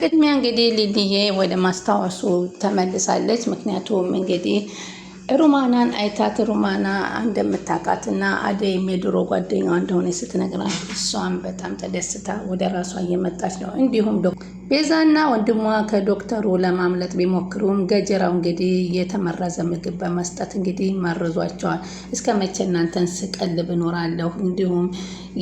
ቅድሚያ እንግዲህ ሊዲዬ ወደ ማስታወሱ ተመልሳለች። ምክንያቱም እንግዲህ ሩማናን አይታት ሩማና እንደምታውቃትና አደይም የድሮ ጓደኛዋ እንደሆነ ስትነግራት እሷም በጣም ተደስታ ወደ ራሷ እየመጣች ነው። እንዲሁም ቤዛና ወንድሟ ከዶክተሩ ለማምለጥ ቢሞክሩም ገጀራው እንግዲህ የተመረዘ ምግብ በመስጠት እንግዲህ መርዟቸዋል። እስከ መቼ እናንተን ስቀልብ እኖራለሁ? እንዲሁም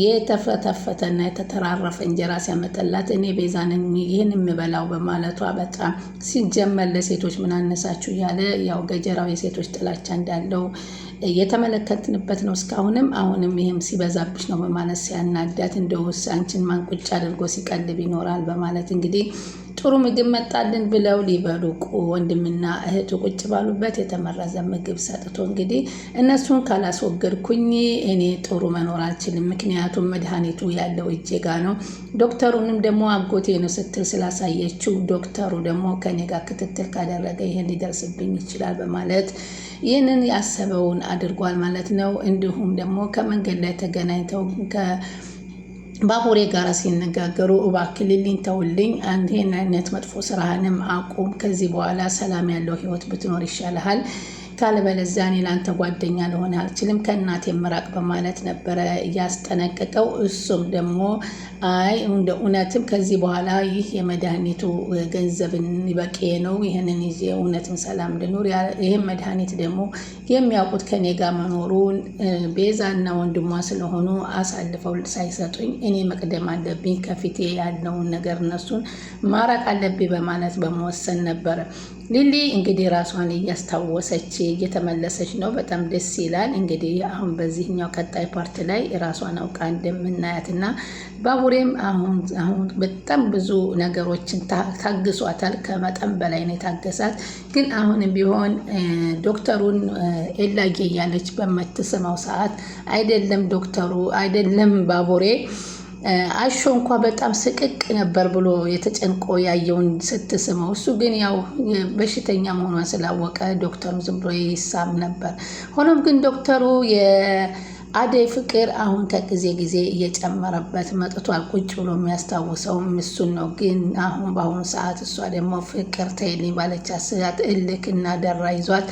የተፈተፈተና የተተራረፈ እንጀራ ሲያመጠላት እኔ ቤዛን ይህን የምበላው በማለቷ በጣም ሲጀመር ለሴቶች ምን አነሳችሁ እያለ ያው ገጀራው የሴቶች ጥላቻ እንዳለው የተመለከትንበት ነው እስካሁንም። አሁንም ይህም ሲበዛብሽ ነው በማለት ሲያናዳት እንደውስ አንቺን ማን ቁጭ አድርጎ ሲቀልብ ይኖራል በማለት እንግዲህ ጥሩ ምግብ መጣልን ብለው ሊበሉ ወንድምና እህቱ ቁጭ ባሉበት የተመረዘ ምግብ ሰጥቶ እንግዲህ እነሱን ካላስወገድኩኝ እኔ ጥሩ መኖር አልችልም፣ ምክንያቱም መድኃኒቱ ያለው እጄ ጋ ነው፣ ዶክተሩንም ደግሞ አጎቴ ነው ስትል ስላሳየችው ዶክተሩ ደግሞ ከኔ ጋር ክትትል ካደረገ ይህን ሊደርስብኝ ይችላል በማለት ይህንን ያሰበውን አድርጓል ማለት ነው። እንዲሁም ደግሞ ከመንገድ ላይ ተገናኝተው ባቡሬ ጋር ሲነጋገሩ እባክህ ሊሊን ተውልኝ፣ ይህን አይነት መጥፎ ስራህንም አቁም፣ ከዚህ በኋላ ሰላም ያለው ህይወት ብትኖር ይሻልሃል፣ ካለበለዚያ እኔ ለአንተ ጓደኛ ልሆን አልችልም፣ ከእናቴ ምራቅ በማለት ነበረ እያስጠነቀቀው። እሱም ደግሞ አይ እንደ እውነትም ከዚህ በኋላ ይህ የመድኃኒቱ ገንዘብን በቂ ነው፣ ይህንን ይዤ እውነትም ሰላም እንድኖር፣ ይህም መድኃኒት ደግሞ የሚያውቁት ከኔ ጋር መኖሩን ቤዛና ወንድሟ ስለሆኑ አሳልፈው ሳይሰጡኝ እኔ መቅደም አለብኝ፣ ከፊቴ ያለውን ነገር እነሱን ማራቅ አለብኝ በማለት በመወሰን ነበረ። ሊሊ እንግዲህ ራሷን እያስታወሰች እየተመለሰች ነው። በጣም ደስ ይላል። እንግዲህ አሁን በዚህኛው ቀጣይ ፓርት ላይ ራሷን አውቃ እንደምናያትና ባቡሬም አሁን በጣም ብዙ ነገሮችን ታግሷታል። ከመጠን በላይ ነው የታገሳት። ግን አሁንም ቢሆን ዶክተሩን ኤላጌ እያለች በምትስመው ሰዓት አይደለም ዶክተሩ አይደለም ባቡሬ አሾ እንኳ በጣም ስቅቅ ነበር ብሎ የተጨንቆ ያየውን ስትስመው፣ እሱ ግን ያው በሽተኛ መሆኗን ስላወቀ ዶክተሩ ዝም ብሎ ይሳም ነበር። ሆኖም ግን ዶክተሩ የአደይ ፍቅር አሁን ከጊዜ ጊዜ እየጨመረበት መጥቷል። ቁጭ ብሎ የሚያስታውሰውም እሱን ነው። ግን አሁን በአሁኑ ሰዓት እሷ ደግሞ ፍቅር ተይልኝ ባለች ሰዓት እልክ እና ደራ ይዟት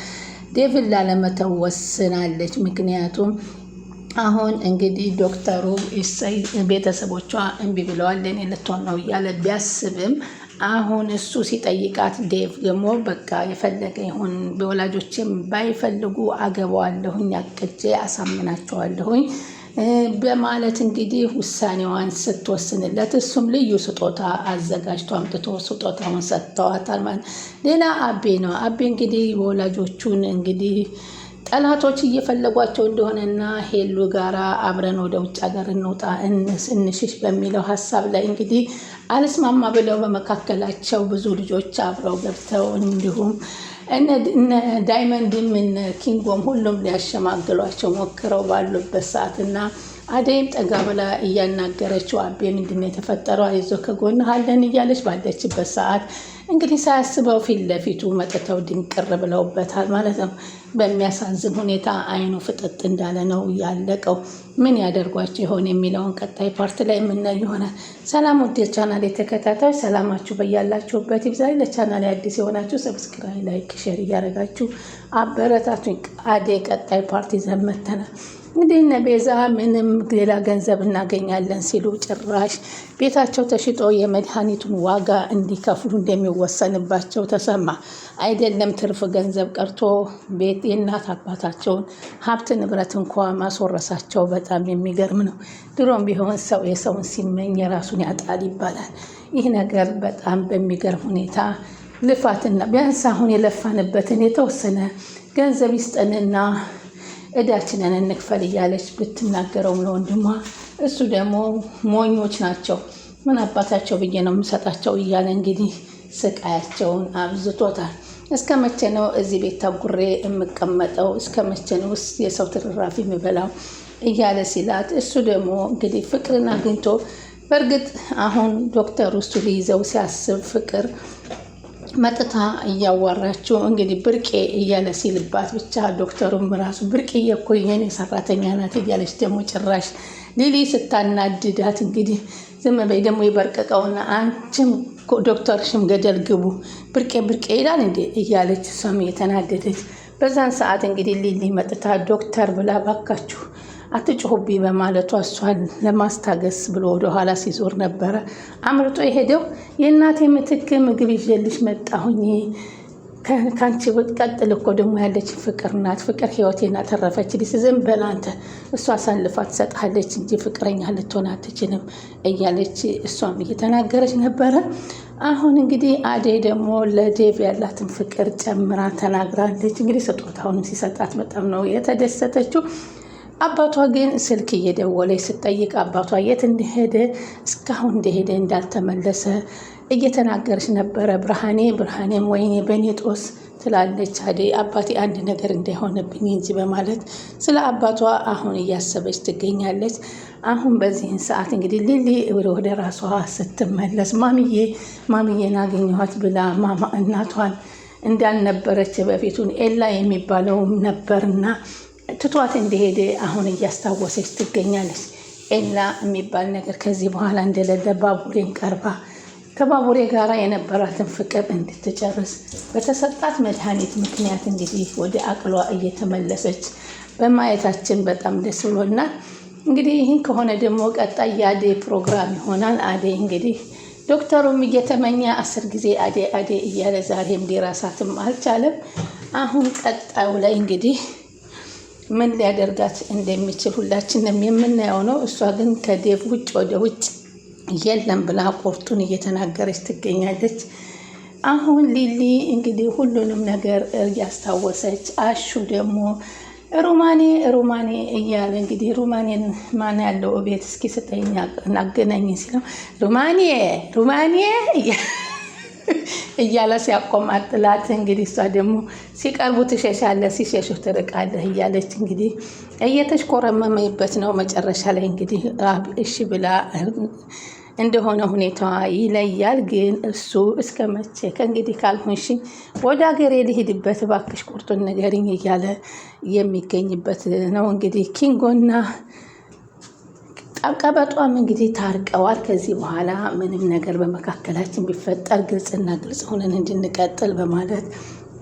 ዴቭን ላለመተው ወስናለች። ምክንያቱም አሁን እንግዲህ ዶክተሩ ቤተሰቦቿ እምቢ ብለዋል፣ ለእኔ ልትሆን ነው እያለ ቢያስብም አሁን እሱ ሲጠይቃት ዴቭ ደግሞ በቃ የፈለገ ይሁን በወላጆችም ባይፈልጉ አገባዋለሁኝ፣ አቅጄ አሳምናቸዋለሁኝ በማለት እንግዲህ ውሳኔዋን ስትወስንለት እሱም ልዩ ስጦታ አዘጋጅቶ አምጥቶ ስጦታውን ሰጥተዋታል ማለት። ሌላ አቤ ነው። አቤ እንግዲህ ወላጆቹን እንግዲህ ጠላቶች እየፈለጓቸው እንደሆነና ሄሉ ጋራ አብረን ወደ ውጭ ሀገር እንውጣ እንሽሽ በሚለው ሀሳብ ላይ እንግዲህ አልስማማ ብለው በመካከላቸው ብዙ ልጆች አብረው ገብተው እንዲሁም እነ ዳይመንድም እነ ኪንጎም ሁሉም ሊያሸማግሏቸው ሞክረው ባሉበት ሰዓትና አደይም ጠጋ ብላ እያናገረችው አቤ ምንድነው የተፈጠረው? አይዞህ ከጎንህ አለን እያለች ባለችበት ሰዓት እንግዲህ ሳያስበው ፊት ለፊቱ መጥተው ድንቅር ብለውበታል ማለት ነው። በሚያሳዝን ሁኔታ አይኑ ፍጥጥ እንዳለ ነው ያለቀው። ምን ያደርጓቸው ይሆን የሚለውን ቀጣይ ፓርት ላይ የምናይ ይሆናል። ሰላም ውድ የቻናል የተከታታዮች ሰላማችሁ በያላችሁበት ይብዛ። ለቻናል አዲስ የሆናችሁ ሰብስክራይብ፣ ላይክ፣ ሼር እያደረጋችሁ አበረታቱኝ። አደይ ቀጣይ ፓርት ይዘን መጥተናል። እንግዲህ እነ ቤዛ ምንም ሌላ ገንዘብ እናገኛለን ሲሉ ጭራሽ ቤታቸው ተሽጦ የመድኃኒቱን ዋጋ እንዲከፍሉ እንደሚወሰንባቸው ተሰማ። አይደለም ትርፍ ገንዘብ ቀርቶ ቤት የእናት አባታቸውን ሀብት ንብረት እንኳ ማስወረሳቸው በጣም የሚገርም ነው። ድሮም ቢሆን ሰው የሰውን ሲመኝ የራሱን ያጣል ይባላል። ይህ ነገር በጣም በሚገርም ሁኔታ ልፋትና ቢያንስ አሁን የለፋንበትን የተወሰነ ገንዘብ ይስጠንና እዳችንን እንክፈል እያለች ብትናገረውም ለወንድሟ እሱ ደግሞ ሞኞች ናቸው፣ ምን አባታቸው ብዬ ነው የምሰጣቸው እያለ እንግዲህ ስቃያቸውን አብዝቶታል። እስከ መቼ ነው እዚህ ቤት ታጉሬ የምቀመጠው? እስከ መቼ ነው የሰው ትርራፊ የምበላው እያለ ሲላት፣ እሱ ደግሞ እንግዲህ ፍቅርን አግኝቶ በእርግጥ አሁን ዶክተር ውስጡ ሊይዘው ሲያስብ ፍቅር መጥታ እያዋራችው እንግዲህ ብርቄ እያለ ሲልባት ብቻ ዶክተሩም ራሱ ብርቄ እኮ የኔ ሰራተኛ ናት እያለች ደግሞ ጭራሽ ሊሊ ስታናድዳት እንግዲህ ዝም በይ ደግሞ ይበርቀቀውና አንቺም ዶክተርሽም ገደል ግቡ ብርቄ ብርቄ ይላል እንዴ እያለች እሷም እየተናደደች በዛን ሰዓት እንግዲህ ሊሊ መጥታ ዶክተር ብላ ባካችሁ አትጮሁብኝ በማለቷ እሷን ለማስታገስ ብሎ ወደኋላ ሲዞር ነበረ አምርጦ የሄደው። የእናቴ ምትክ ምግብ ይዤልሽ መጣሁኝ ከአንቺ ቀጥል እኮ ደግሞ ያለች ፍቅር ናት። ፍቅር ህይወቴን አተረፈችልኝ። ዝም በል አንተ፣ እሷ አሳልፋ ትሰጥሃለች እንጂ ፍቅረኛ ልትሆን አትችልም እያለች እሷም እየተናገረች ነበረ። አሁን እንግዲህ አደይ ደግሞ ለዴቭ ያላትን ፍቅር ጨምራ ተናግራለች። እንግዲህ ስጦታውንም ሲሰጣት በጣም ነው የተደሰተችው። አባቷ ግን ስልክ እየደወለች ስትጠይቅ አባቷ የት እንደሄደ እስካሁን እንደሄደ እንዳልተመለሰ እየተናገረች ነበረ። ብርሃኔም ወይኔ በኔ ጦስ ትላለች አደይ። አባቴ አንድ ነገር እንዳይሆንብኝ እንጂ በማለት ስለ አባቷ አሁን እያሰበች ትገኛለች። አሁን በዚህን ሰዓት እንግዲህ ሊሊ ወደ ራሷ ስትመለስ ማሚዬን አገኘኋት ብላ እናቷን እንዳልነበረች በፊቱን ኤላ የሚባለውም ነበርና ትቷት እንደሄደ አሁን እያስታወሰች ትገኛለች። ኤላ የሚባል ነገር ከዚህ በኋላ እንደሌለ ባቡሬን ቀርባ ከባቡሬ ጋር የነበራትን ፍቅር እንድትጨርስ በተሰጣት መድኃኒት ምክንያት እንግዲህ ወደ አቅሏ እየተመለሰች በማየታችን በጣም ደስ ብሎናል። እንግዲህ ይህን ከሆነ ደግሞ ቀጣይ የአደይ ፕሮግራም ይሆናል። አደይ እንግዲህ ዶክተሩም እየተመኘ 10 ጊዜ አደይ እያለ ዛሬም ሊራሳትም አልቻለም። አሁን ቀጣዩ ላይ እንግዲህ ምን ሊያደርጋት እንደሚችል ሁላችንም የምናየው ነው። እሷ ግን ከዴቭ ውጭ ወደ ውጭ የለም ብላ ቁርጡን እየተናገረች ትገኛለች። አሁን ሊሊ እንግዲህ ሁሉንም ነገር እያስታወሰች አሹ ደግሞ ሩማኔ እያለ እንግዲህ ሩማኔን ማን ያለው ቤት እስኪ ስጠኝ እናገናኝ ሲለው ሩማኔ እያለ ሲያቆማጥላት እንግዲህ እሷ ደግሞ ሲቀርቡ ትሸሻለህ ሲሸሹ ትርቃለህ እያለች እንግዲህ እየተሽኮረመመበት ነው። መጨረሻ ላይ እንግዲህ እሺ ብላ እንደሆነ ሁኔታዋ ይለያል። ግን እሱ እስከ መቼ ከእንግዲህ ካልሆንሽኝ ወደ ሀገሬ ልሂድበት እባክሽ ቁርጡን ንገሪኝ እያለ የሚገኝበት ነው። እንግዲህ ኪንጎና ቀበጧም እንግዲህ ታርቀዋል። ከዚህ በኋላ ምንም ነገር በመካከላችን ቢፈጠር ግልጽና ግልጽ ሆነን እንድንቀጥል በማለት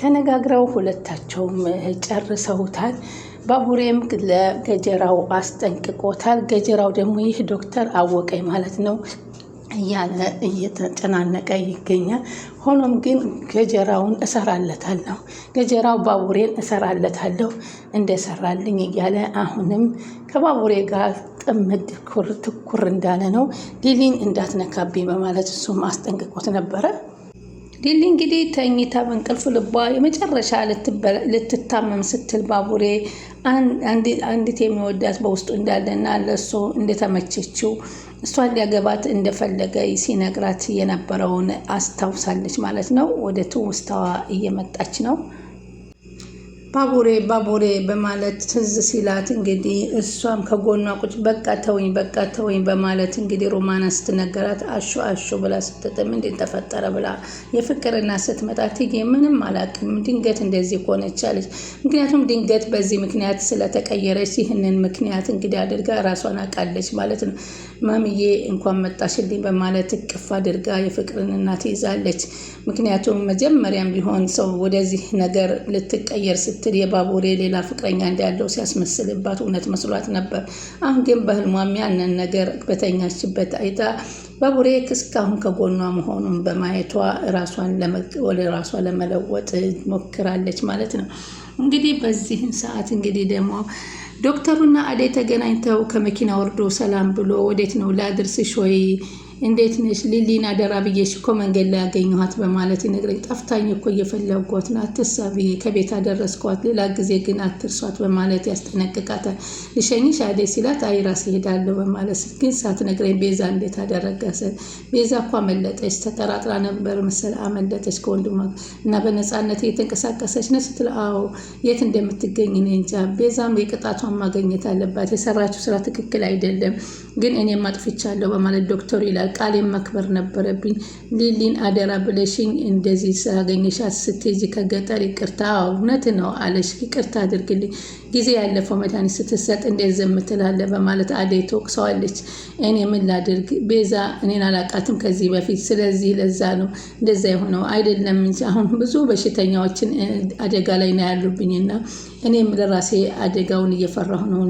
ተነጋግረው ሁለታቸውም ጨርሰውታል። ባቡሬም ለገጀራው አስጠንቅቆታል። ገጀራው ደግሞ ይህ ዶክተር አወቀኝ ማለት ነው እያለ እየተጨናነቀ ይገኛል። ሆኖም ግን ገጀራውን እሰራለታለሁ፣ ገጀራው ባቡሬን እሰራለታለሁ እንደሰራልኝ እያለ አሁንም ከባቡሬ ጋር ጥምድ ትኩር እንዳለ ነው። ሊሊን እንዳትነካብኝ በማለት እሱም አስጠንቅቆት ነበረ። ሊሊ እንግዲህ ተኝታ በእንቅልፍ ልቧ የመጨረሻ ልትታመም ስትል ባቡሬ አንዲት የሚወዳት በውስጡ እንዳለና ለእሱ እንደተመቸችው እሷን ሊያገባት እንደፈለገ ሲነግራት የነበረውን አስታውሳለች ማለት ነው። ወደ ትውስታዋ እየመጣች ነው። ባቡሬ በማለት ትዝ ሲላት እንግዲህ እሷም ከጎኗ ቁጭ በቃ ተወኝ በማለት እንግዲህ ሮማና ስትነገራት አሹ ብላ ስትጥም እንዴት ተፈጠረ ብላ የፍቅርና ስትመጣ ትጌ ምንም አላውቅም ድንገት እንደዚህ ሆነች አለች። ምክንያቱም ድንገት በዚህ ምክንያት ስለተቀየረች ይህንን ምክንያት እንግዲህ አድርጋ ራሷን አውቃለች ማለት ነው። ማሚዬ እንኳን መጣሽልኝ በማለት እቅፍ አድርጋ የፍቅርን እናት ይዛለች። ምክንያቱም መጀመሪያም ቢሆን ሰው ወደዚህ ነገር ልትቀየር ስትል የባቡሬ ሌላ ፍቅረኛ እንዳለው ሲያስመስልባት እውነት መስሏት ነበር። አሁን ግን በህልሟም ያንን ነገር በተኛችበት አይታ ባቡሬ እስካሁን ከጎኗ መሆኑን በማየቷ ወደ ራሷ ለመለወጥ ሞክራለች ማለት ነው። እንግዲህ በዚህን ሰዓት እንግዲህ ደግሞ ዶክተሩና አደይ ተገናኝተው ከመኪና ወርዶ ሰላም ብሎ ወዴት ነው ላድርስሽ ወይ እንዴት ነሽ ሊሊን አደራ ብዬሽ እኮ መንገድ ላይ ያገኘኋት በማለት ይነግረኝ። ጠፍታኝ እኮ እየፈለጓት ነው አትሳቢ ከቤት አደረስኳት ሌላ ጊዜ ግን አትርሷት በማለት ያስጠነቅቃታል። ልሸኝሽ አደይ ሲላት አይ ራሴ እሄዳለሁ በማለት ግን ሳትነግረኝ ቤዛ እንዴት አደረጋሰ ቤዛ እኮ አመለጠች ተጠራጥራ ነበር መሰል አመለጠች ከወንድሟ እና በነፃነት እየተንቀሳቀሰች ነው ስትል አዎ የት እንደምትገኝ እኔ እንጃ ቤዛም የቅጣቷን ማግኘት አለባት የሰራችው ስራ ትክክል አይደለም ግን እኔም አጥፍቻለሁ በማለት ዶክተሩ ይላል። ቃሌን መክበር ነበረብኝ። ሊሊን አደራ ብለሽኝ እንደዚህ ሳገኘሻት ስትሄጂ ከገጠር ይቅርታ እውነት ነው አለሽ፣ ይቅርታ አድርግልኝ፣ ጊዜ ያለፈው መድኃኒት ስትሰጥ እንዴት ዝም ትላለህ በማለት አደይ ትወቅሰዋለች። እኔ ምን ላድርግ ቤዛ እኔን አላቃትም ከዚህ በፊት፣ ስለዚህ ለዛ ነው እንደዛ የሆነው አይደለም እንጂ አሁን ብዙ በሽተኛዎችን አደጋ ላይ ነው ያሉብኝና እኔም ለራሴ አደጋውን እየፈራሁ ነው።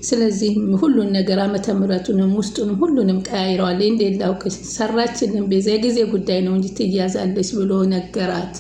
ስለዚህ ሁሉን ነገር ዓመተ ምሕረቱንም ውስጡንም ሁሉንም ቀያይረዋል። እንዴት ላውቅ፣ ሰራችልን ቤዛ፣ የጊዜ ጉዳይ ነው እንጂ ትያዛለች ብሎ ነገራት።